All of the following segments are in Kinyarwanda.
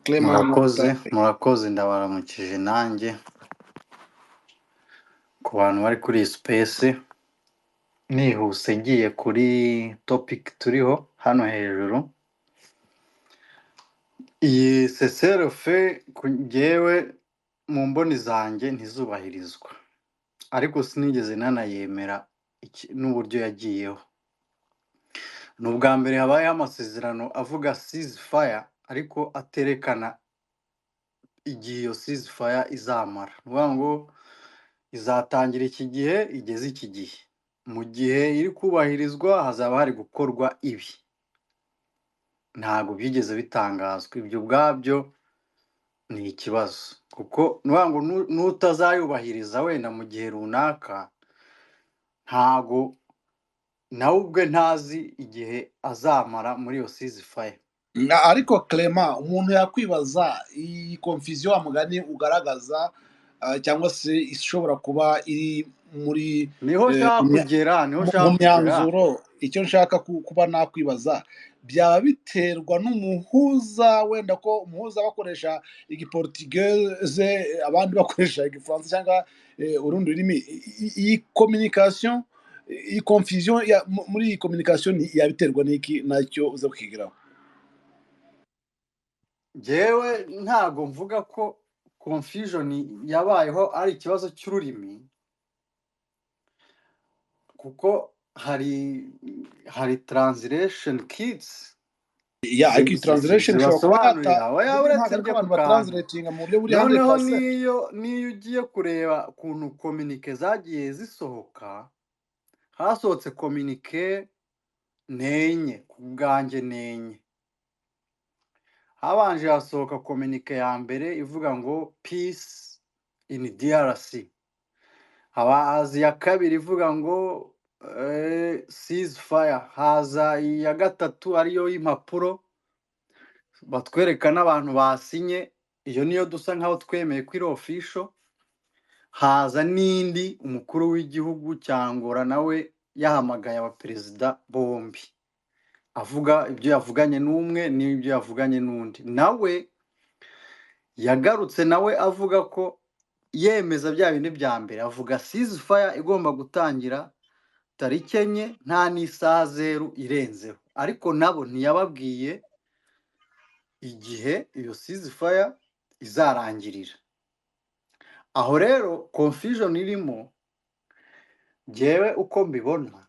Clement murakoze Montague. murakoze ndabaramukije nanjye ku bantu bari kuri iyi space nihuse ngiye kuri topic turiho hano hejuru. Iyi seserefe njyewe mu mboni zanjye ntizubahirizwa, ariko sinigeze nanayemera n'uburyo yagiyeho. Ni ubwa mbere habayeho amasezerano avuga ceasefire ariko aterekana igihe iyo ceasefire izamara. Ni ukuvuga ngo izatangira iki gihe igeze iki gihe, mu gihe iri kubahirizwa hazaba hari gukorwa ibi. Ntabwo byigeze bitangazwa, ibyo ubwabyo ni ikibazo, kuko ni ukuvuga ngo n'utazayubahiriza wenda mu gihe runaka ntabwo nawe ubwe ntazi igihe azamara muri iyo ceasefire. Ariko Clement, umuntu yakwibaza iyi confusion wa mugani ugaragaza cyangwa se ishobora kuba iri muri niho nshaka kugera mu myanzuro. Icyo nshaka kuba nakwibaza, byaba biterwa n'umuhuza, wenda ko umuhuza bakoresha igiportugeze abandi bakoresha igifaransa cyangwa urundi rurimi. Iyi communication, iyi confusion muri iyi communication yabiterwa n'iki? Nacyo uza kukigiraho. Njyewe ntabwo mvuga ko confusion yabayeho ari ikibazo cy'ururimi, kuko hari translation kits ariko translation zibasobanurira uretse ibyo abantu batranslatinga mu buryo buri 100%. noneho niyo ugiye kureba ukuntu communique zagiye zisohoka, hasohotse communique nenye ku bwanjye nenye. Habanje hasohoka communique ya mbere ivuga ngo peace in DRC, haza iya kabiri ivuga ngo ceasefire, haza iya gatatu ariyo y'impapuro batwereka n'abantu basinye, iyo niyo dusa nkaho twemeye ko iri official. Haza n'indi umukuru w'igihugu cya Angola nawe yahamagaye abaperezida bombi avuga ibyo yavuganye n'umwe n'ibyo yavuganye n'undi, nawe yagarutse nawe avuga ko yemeza bya bindi bya mbere, avuga ceasefire igomba gutangira tariki 4 nta n'isaha 0 irenzeho, ariko nabo ntiyababwiye igihe iyo ceasefire izarangirira. Aho rero confusion irimo, njyewe uko mbibona,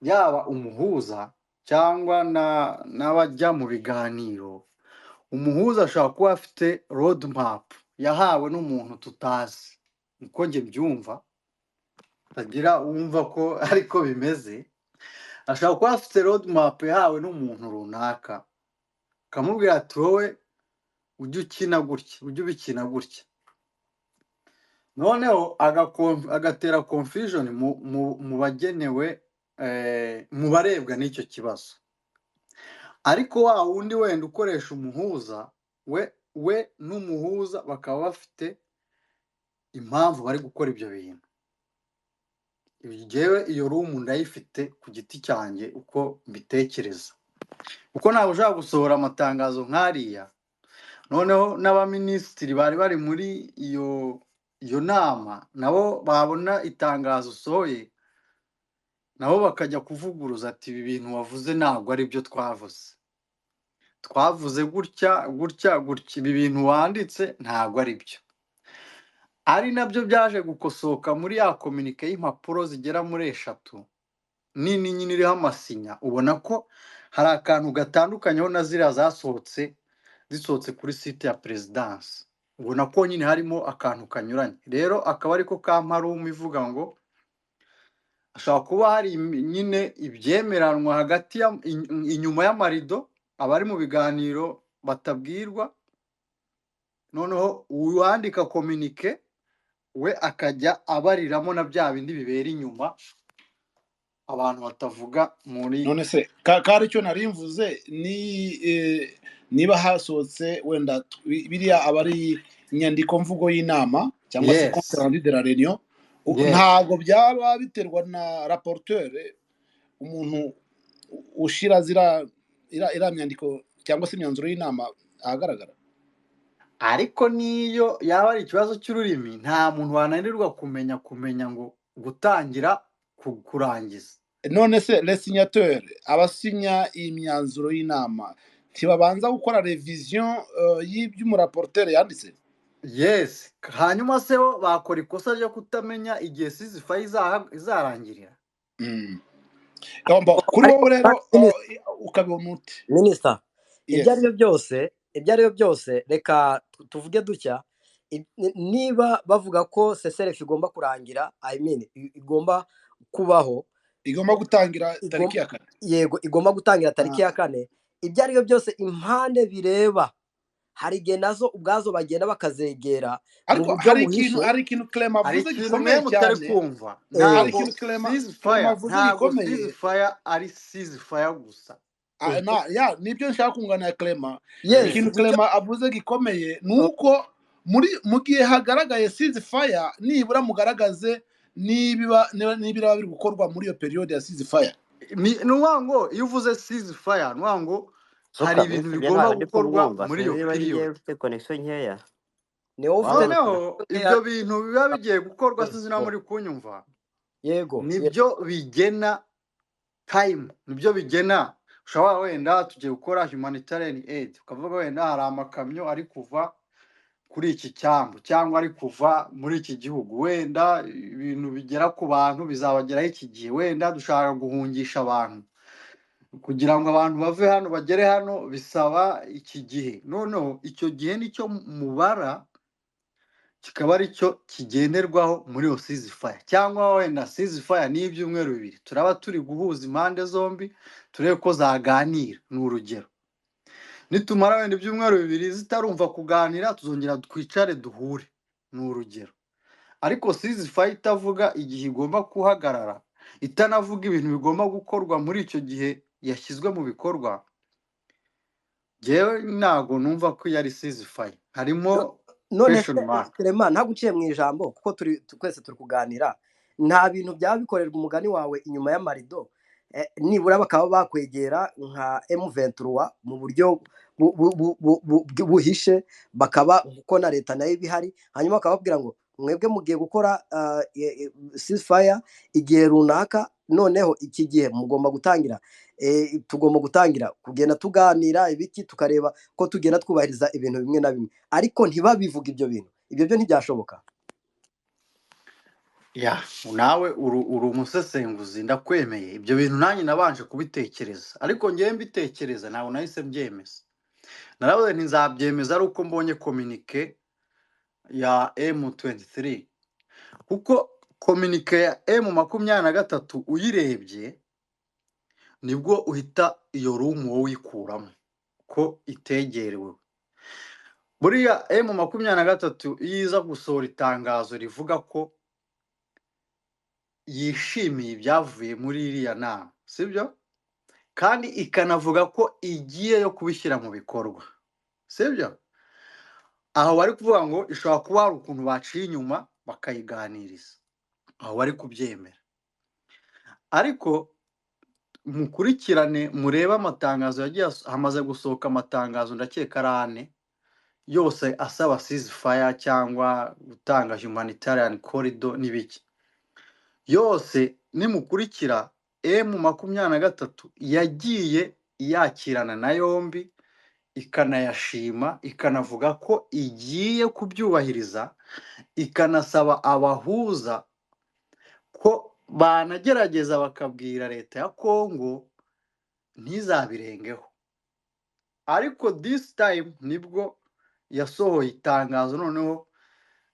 yaba umuhuza cyangwa n'abajya mu biganiro, umuhuza ashobora kuba afite road map yahawe n'umuntu tutazi, uko njye byumva, agira wumva ko ariko bimeze. Ashobora kuba afite road map yahawe n'umuntu runaka, akamubwira ati wowe ujye ukina gutya, ujye ubikina gutya, noneho agatera confusion mu bagenewe, mu barebwa n'icyo kibazo. Ariko wa wundi wenda ukoresha umuhuza, we n'umuhuza bakaba bafite impamvu bari gukora ibyo bintu. Njyewe iyo room ndayifite ku giti cyanjye uko mbitekereza, kuko ntabwo ushaka gusohora amatangazo nk'ariya noneho n'abaminisitiri bari muri iyo nama nabo babona itangazo usohoye, nabo bakajya kuvuguruza ati ibi bintu wavuze ntabwo ari byo twavuze gutya gutya gutya, ibi bintu wanditse ntabwo ari byo. Ari nabyo byaje gukosoka muri ya communique y'impapuro zigera muri 3 nini nyine iriho amasinya. Ubona ko hari akantu gatandukanyeho na ziriya zisohotse kuri site ya Presidence, ubona ko nyine harimo akantu kanyuranye. Rero akaba ariko kamparumu ivuga ngo ashobora kuba hari nyine ibyemeranwa hagati inyuma y'amarido, abari mu biganiro batabwirwa, noneho uwandika communique we akajya abariramo na bya bindi bibera inyuma abantu batavuga muri. None se kari icyo nari mvuze ni niba hasohotse wenda biriya abari inyandiko mvugo y'inama cyangwa se compte rendu de la réunion, ntabwo byaba biterwa na rapporteur, umuntu ushira iriya myandiko cyangwa se imyanzuro y'inama ahagaragara. ariko niyo yaba ari ikibazo cy'ururimi nta muntu wananirwa kumenya ngo gutangira kurangiza. None se les signateurs abasinya iyi myanzuro y'inama ntibabanza gukora revision y'iby'umuraportere yanditse? Yes, hanyuma se bo bakora ikosa ryo kutamenya igihe ceasefire izarangirira. Kuri wowe rero ukabibona ute? Minisita, ibyo ari byo byose reka tuvuge dutya, niba bavuga ko CCRF igomba kurangira, igomba kubaho, igomba gutangira tariki ya 4. Yego, igomba gutangira tariki ya 4. Ibyo ari byo byose impande bireba hari igihe nazo ubwazo bagenda bakazegera. Ariko hari ikintu Clement avuze gikomeye cyane. Hari ikintu Clement avuze gikomeye ari ceasefire gusa. Nibyo nshaka kunganira Clement. Ikintu Clement avuze gikomeye nuko mu gihe hagaragaye ceasefire nibura mugaragaze niba biri gukorwa muri iyo periode ya ceasefire. Nuwango iyo uvuze ceasefire nuwango hari ibintu bigomba gukorwa muri iyo periode. Ufite connection nkeya. Noneho ibyo bintu biba bigiye gukorwa sinzi na muri kunyumva. Yego, nibyo bigena time, nibyo bigena ushobora wenda tugiye gukora humanitarian aid ukavuga wenda hari amakamyo ari kuva kuri iki cyambu cyangwa ari kuva muri iki gihugu, wenda ibintu bigera ku bantu bizabageraho iki gihe, wenda dushaka guhungisha abantu kugira ngo abantu bave hano bagere hano bisaba iki gihe. Noneho icyo gihe nicyo mubara kikaba ari cyo kigenderwaho muri iyo ceasefire, cyangwa wenda ceasefire ni ibyumweru 2 turaba turi guhuza impande zombi turebe ko zaganira. Ni urugero, nitumara wenda ibyumweru 2 zitarumva kuganira tuzongera twicare duhure. Ni urugero, ariko ceasefire itavuga igihe igomba kuhagarara, itanavuga ibintu bigomba gukorwa muri icyo gihe yashyizwe mu bikorwa, jewe ntago numva ko yari ceasefire. Harimo none Clement ntaguciye mu ijambo kuko twese turi kuganira, nta bintu byaba bikorerwa umugani wawe inyuma y'amarido, nibura bakaba bakwegera nka M23 mu buryo buhishe, bakaba uko na leta nayo bihari, hanyuma bakababwira ngo mwebwe mugiye gukora ceasefire igihe runaka, noneho iki gihe mugomba gutangira, tugomba gutangira kugenda tuganira ibiki tukareba ko tugenda twubahiriza ibintu bimwe na bimwe, ariko ntibabivuga ibyo bintu. Ibyo byo ntibyashoboka. Nawe uri umusesenguzi ndakwemeye, ibyo bintu nanjye nabanje kubitekereza, ariko ngiye mbitekereza nawe nahise mbyemeza. Naravuze ntizabyemeza ari uko mbonye communique ya M23, kuko communique ya M23 uyirebye nibwo uhita iyo room wowe uyikuramo ko itegerewe. Buriya M23 yiza gusohora itangazo rivuga ko yishimiye ibyavuye muri iriya nama, sibyo? Kandi ikanavuga ko igiye yo kubishyira mu bikorwa, sibyo? Aho bari kuvuga ngo ishobora kuba hari ukuntu baciye inyuma bakayiganiriza, aho bari kubyemera. Ariko mukurikirane murebe amatangazo yagiye hamaze gusohoka amatangazo ndakeka 4 yose asaba ceasefire cyangwa gutanga humanitarian corridor n'ibiki. Yose nimukurikira M23 yagiye yakirana na yombi, ikanayashima, ikanavuga ko igiye kubyubahiriza, ikanasaba abahuza ko banagerageza bakabwira leta ya Kongo ntizabirengeho. Ariko this time nibwo yasohoye itangazo noneho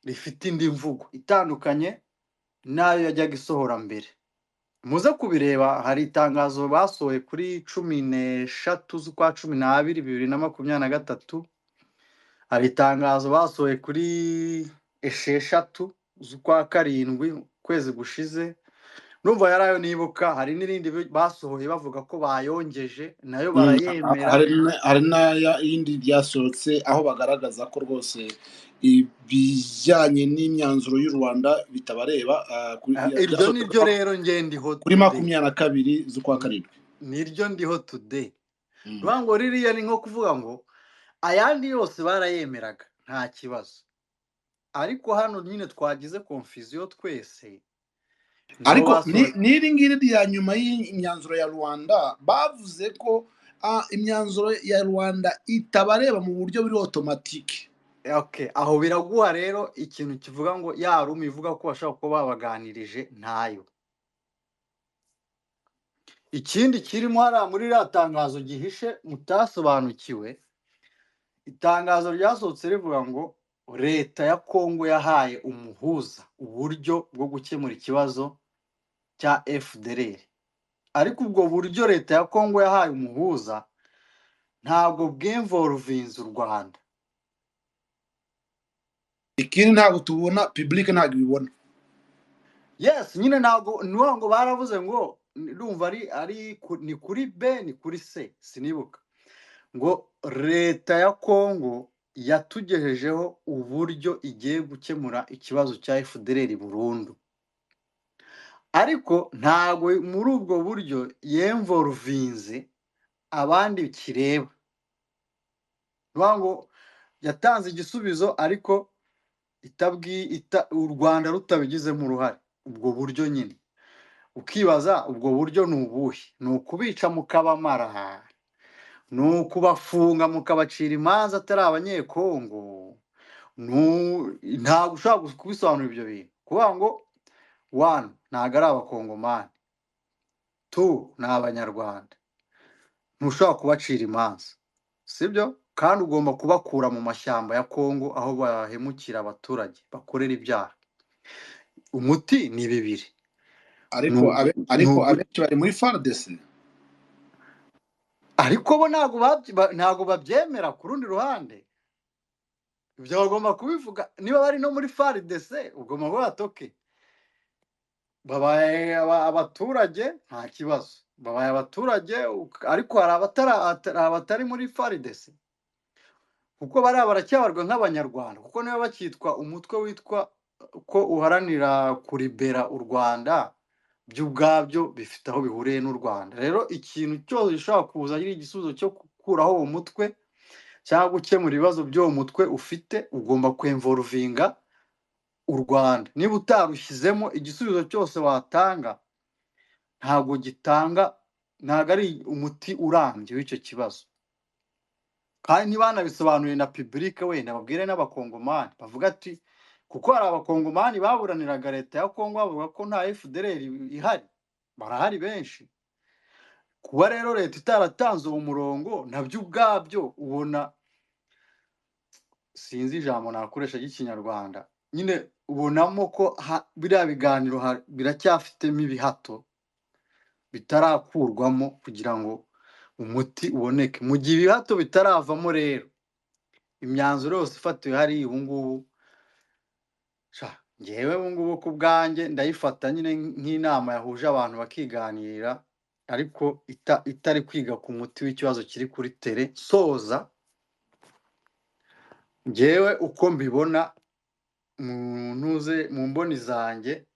rifite indi mvugo itandukanye nayo yajyaga isohora mbere. Muze kubireba, hari itangazo basohoye kuri 13 z'ukwa 12 2023, hari itangazo basohoye kuri 6 z'ukwa 7 kwezi gushize, numva yarayo nibuka. Hari n'irindi basohoye bavuga ko bayongeje nayo barayemera. Hari n'aya yindi byasohotse aho bagaragaza ko rwose ibijyanye n'imyanzuro y'u Rwanda bitabareba. Iryo niryo rero ndiho kuri 22 z'ukwa 7 niryo ndiho today. Rwango ririya ni nko kuvuga ngo ayandi yose barayemeraga nta kibazo, ariko hano nyine twagize confusion twese nibo ariko basohoye. n'iri ngiri rya nyuma y'imyanzuro ya Rwanda bavuze ko imyanzuro ya Rwanda itabareba mu buryo buri automatique. Okay, aho biraguha rero ikintu kivuga ngo ya Rumi ivuga ko bashaka kuba babaganirije ntayo. Ikindi kirimo hariya muri iriya tangazo gihishe mutasobanukiwe, itangazo ryasohotse rivuga ngo leta ya Kongo yahaye umuhuza uburyo bwo gukemura ikibazo cya FDLR, ariko ubwo buryo leta ya Kongo yahaye umuhuza ntabwo bw'involvinze u Rwanda. Ikindi ntabwo tubona public ntabwo ibibona. Yes, nyine ntabwo niho ngo baravuze ngo ndumva ni kuri B ni kuri C sinibuka ngo leta ya Kongo yatugejejeho uburyo igiye gukemura ikibazo cya FDLR burundu, ariko ntabwo muri ubwo buryo yemvolvinze abandi kireba. Ngo yatanze igisubizo ariko u Rwanda rutabigizemo uruhare. Ubwo buryo nyine ukibaza ubwo buryo ni ubuhe? Ni ukubica mukabamara, ni ukubafunga mukabacira imanza atari abanyekongo? Ntabwo ushobora kubisobanura ibyo bintu. Kuvuga ngo 1 ntabwo ari abakongomani, 2 ni abanyarwanda, ntushobora kubacira imanza, sibyo? Kandi ugomba kubakura mu mashyamba ya Kongo aho bahemukira abaturage bakorera ibyaha. Umuti ni bibiri, ariko abenshi bari muri FARDC, ariko bo ntabwo babyemera. Ku rundi ruhande ibyo bagomba kubivuga. Niba bari no muri FARDC ugomba kuba toke babaye abaturage nta kibazo, babaye abaturage, ariko hari abatari muri FARDC kuko baracyabarwa nk'abanyarwanda, kuko niba bakitwa umutwe witwa ko uharanira kuribera u Rwanda, byo ubwabyo bifite aho bihuriye n'u Rwanda. Rero ikintu cyose gishobora kuza ari igisubizo cyo gukuraho uwo mutwe cyangwa gukemura ibibazo by'uwo mutwe ufite, ugomba kwemvolvinga u Rwanda. Niba utarushyizemo, igisubizo cyose watanga ntabwo ari umuti urambye w'icyo kibazo. Kandi ntibanabisobanuriye na public, wenda babwire n'abakongomani bavuga ati, kuko hari abakongomani baburaniraga leta ya Kongo bavuga ko nta FDLR ihari, barahari benshi. Kuba rero leta itaratanze uwo murongo nabyo ubwabyo ubona, sinzi ijambo nakoresha ry'ikinyarwanda, nyine ubonamo ko biriya biganiro biracyafitemo ibihato bitarakurwamo kugira ngo umuti uboneke. Mu gihe ibihato bitaravamo rero, imyanzuro yose ifatiwe hari ubu ngubu, ngewe ubu ngubu ku bwanjye ndayifata nyine nk'inama yahuje abantu bakiganirira, ariko itari kwiga ku muti w'ikibazo kiri kuri tere. Soza ngewe uko mbibona mu mboni zanjye,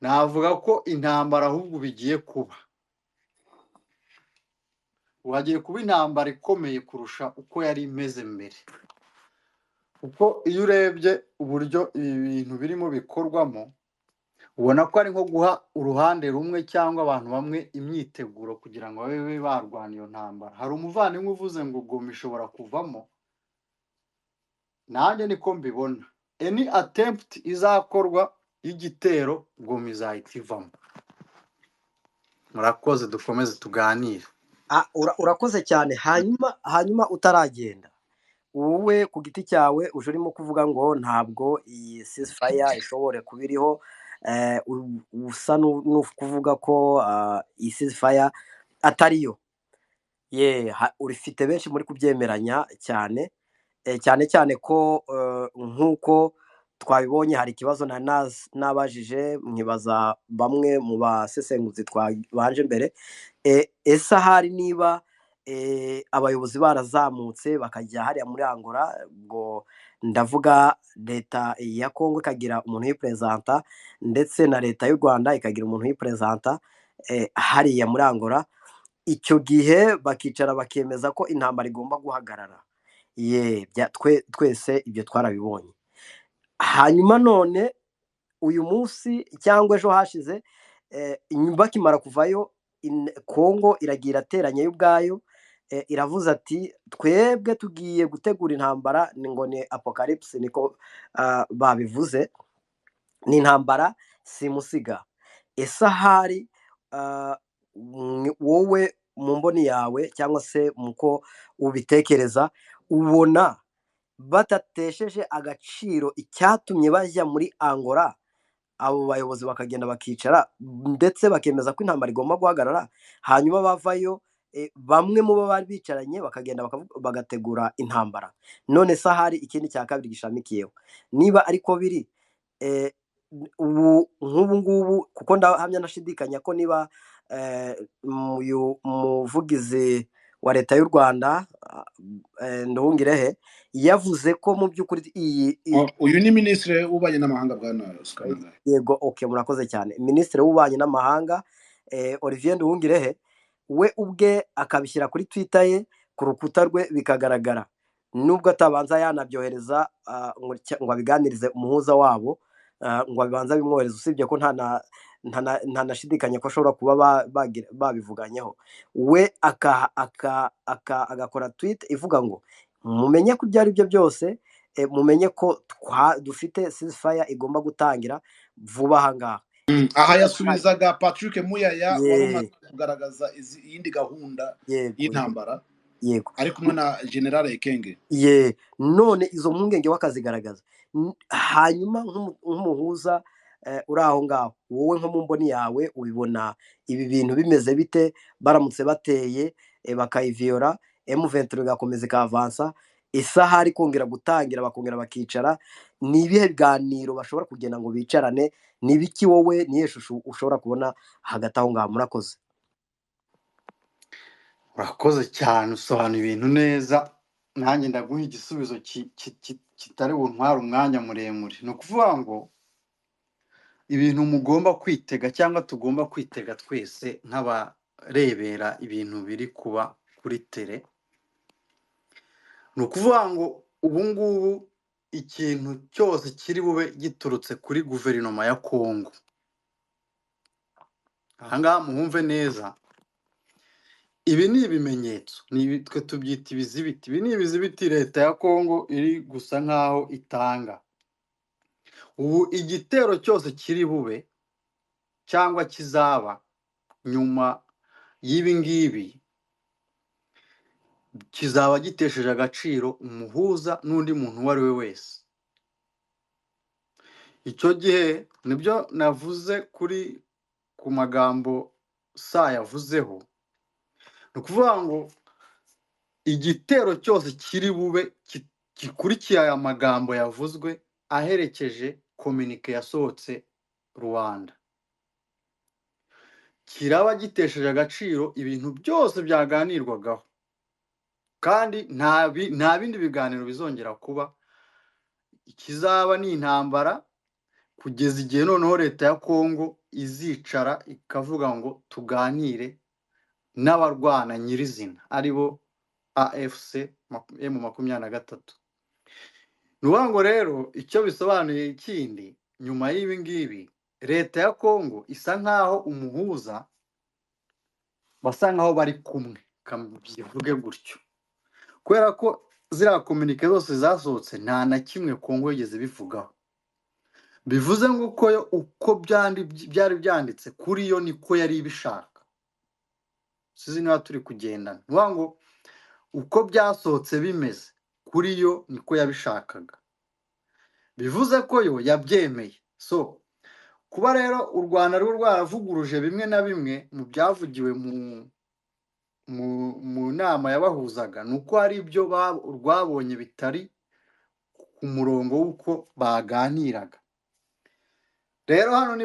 navuga ko intambara ahubwo bigiye kuba, wagiye kuba intambara ikomeye kurusha uko yari imeze mbere. Kuko iyo urebye uburyo ibi bintu birimo bikorwamo, ubona ko ari nko guha uruhande rumwe cyangwa abantu bamwe imyiteguro kugira ngo babe barwana iyo ntambara. Hari umuvandimwe uvuze ngo Goma ishobora kuvamo, nanjye niko mbibona. Any attempt izakorwa y'igitero, Goma izahita ivamo. Murakoze, dukomeze tuganire. Urakoze cyane. Hanyuma utaragenda, wowe ku giti cyawe uje urimo kuvuga ngo ntabwo iyi ceasefire ishobore kuba iriho, usa n'ukuvuga ko iyi ceasefire atariyo. Urifite benshi muri kubyemeranya cyane cyane ko nk'uko twabibonye hari ikibazo nabajije, nkibaza bamwe mu basesenguzi twabanje mbere, ese ahari niba abayobozi barazamutse bakajya hariya muri Angola, ubwo ndavuga leta ya Kongo ikagira umuntu uyipresenta ndetse na leta y'u Rwanda ikagira umuntu uyipresenta hariya muri Angola, icyo gihe bakicara bakemeza ko intambara igomba guhagarara. twese ibyo twarabibonye. Hanyuma none uyu munsi cyangwa ejo hashize bakimara kuvayo Kongo iragira irateranye y'ubwayo iravuze ati twebwe tugiye gutegura intambara ngo ni apocalypse niko babivuze, ni intambara simusiga. Ese ahari wowe mu mboni yawe cyangwa se muko ubitekereza ubona batatesheje agaciro icyatumye bajya muri Angola, abo bayobozi bakagenda bakicara ndetse bakemeza ko intambara igomba guhagarara, hanyuma bavayo bamwe mu bo bari bicaranye bakagenda bagategura intambara. None se ahari ikindi cya kabiri gishamikiyeho, niba ariko biri nk'ubu ngubu, kuko ndahamya nashidikanya ko niba uyu muvugizi wa leta y'u Rwanda Nduhungirehe yavuze ko mu by'ukuri uyu ni minisitiri w'ububanyi n'amahanga bwana Skananga. Yego, okay, murakoze cyane. Minisitiri w'ububanyi n'amahanga Olivier Nduhungirehe we ubwe akabishyira kuri Twitter ye, ku rukuta rwe bikagaragara, nubwo atabanza yanabyohereza ngo abiganirize umuhuza wabo, ngo abibanza bimwohereza, usibye ko nta nashidikanya ko ashobora kuba babivuganyeho. We agakora tweet ivuga ngo mumenye ko ibyo ari byo byose, mumenye ko dufite ceasefire igomba gutangira vuba aha ngaha. Aha yasubizaga Patrick Muyaya wari umaze kugaragaza iyindi gahunda y'intambara, yego, ari kumwe na General Ekenge. None izo mpungenge wakazigaragaza, hanyuma nk'umuhuza uri aho ngaho, wowe nko mu mboni yawe ubibona ibi bintu bimeze bite? Baramutse bateye bakayiviyora, M23 igakomeza ikavansa, isaha ari kongera gutangira bakongera bakicara, ni ibihe biganiro bashobora kugenda ngo bicarane? Ni biki wowe niye shusho ushobora kubona hagati aho ngaho? Murakoze. urakoze cyane, usobanura ibintu neza, nanjye ndaguha igisubizo kitari buntwara umwanya muremure. Ni ukuvuga ngo ibintu mugomba kwitega cyangwa tugomba kwitega twese nk'abarebera ibintu biri kuba kuri tele, ni ukuvuga ngo ubu ngubu ikintu cyose kiri bube giturutse kuri guverinoma ya Kongo. Aha ngaha muhumve neza, ibi ni ibimenyetso, twe tubyita ibizibiti. Ibi ni ibizibiti leta ya Kongo iri gusa nk'aho itanga. Ubu igitero cyose kiri bube cyangwa kizaba nyuma y'ibi ngibi kizaba gitesheje agaciro umuhuza n'undi muntu uwo ari we wese. Icyo gihe nibyo navuze ku magambo yavuzeho, ni ukuvuga ngo igitero cyose kiri bube gikurikiye aya magambo yavuzwe aherekeje komunike yasohotse Rwanda, kiraba gitesheje agaciro ibintu byose byaganirwagaho, kandi nta bindi biganiro bizongera kuba. Ikizaba ni intambara kugeza igihe noneho leta ya Kongo izicara ikavuga ngo tuganire n'abarwana nyirizina, aribo AFC M23. Ni ukuvuga ngo rero icyo bisobanuye ikindi, nyuma y'ibi ngibi leta ya Kongo isa nk'aho umuhuza basa nk'aho bari kumwe, bivuge gutyo, kubera ko ziriya komunike zose zasohotse nta na kimwe Kongo yigeze bivugaho. Bivuze ngo uko byari byanditse kuri yo niko yari ibishaka. Sizi niba turi kugendana. Ni ukuvuga ngo uko byasohotse bimeze kuri yo niko yabishakaga. Bivuze ko yo yabyemeye. So kuba rero u Rwanda rwo rwaravuguruje bimwe na bimwe mu byavugiwe mu nama yabahuzaga, ni uko hari ibyo rwabonye bitari ku murongo w'uko baganiraga. Rero hano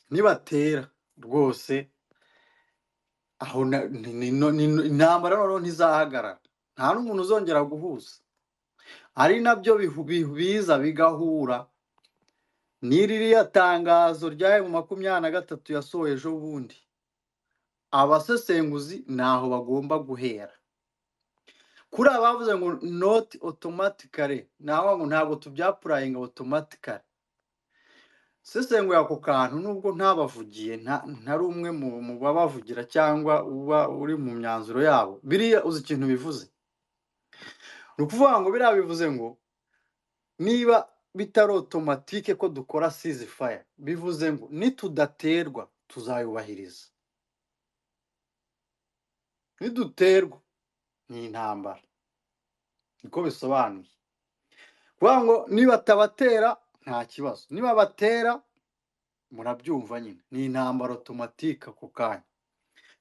nibatera rwose aho intambara noneho ntizahagarara, nta n'umuntu uzongera guhuza. Ari nabyo biza bigahura n'iririya tangazo rya M23 yasohoye ejo bundi. Abasesenguzi naho bagomba guhera, kuri abavuze ngo not automatically naho ngo ntabwo tubyapurayinga automatically sesengura ako kantu nubwo ntabavugiye ntari umwe mu babavugira cyangwa uba uri mu myanzuro yabo biriya uzi ikintu bivuze ni ukuvuga ngo biriya bivuze ngo niba bitari automatique ko dukora ceasefire bivuze ngo nitudaterwa tuzayubahiriza niduterwa ni intambara niko bisobanuye kuvuga ngo niba tabatera nta kibazo niba batera murabyumva nyine ni intambara automatique ako kanya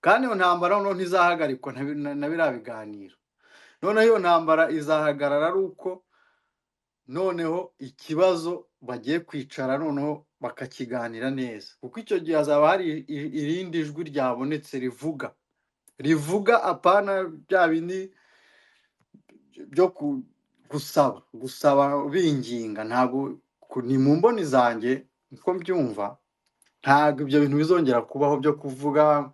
kandi iyo ntambara noneho ntizahagarikwa na biriya biganiro noneho iyo ntambara izahagarara ari uko noneho ikibazo bagiye kwicara noneho bakakiganira neza kuko icyo gihe hazaba hari irindi jwi ryabonetse rivuga apana bya bindi byo gusaba binginga ntabwo ni mu mboni zanjye niko mbyumva ntabwo ibyo bintu bizongera kubaho byo kuvuga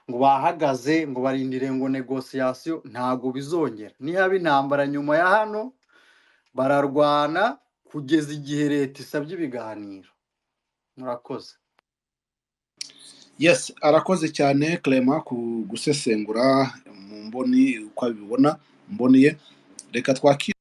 ngo bahagaze ngo barindire ngo negosiyasiyo ntabwo bizongera nihaba intambara nyuma ya hano bararwana kugeza igihe leta isabye ibiganiro murakoze yes arakoze cyane Clement ku gusesengura mu mboni uko abibona mboniye reka twakira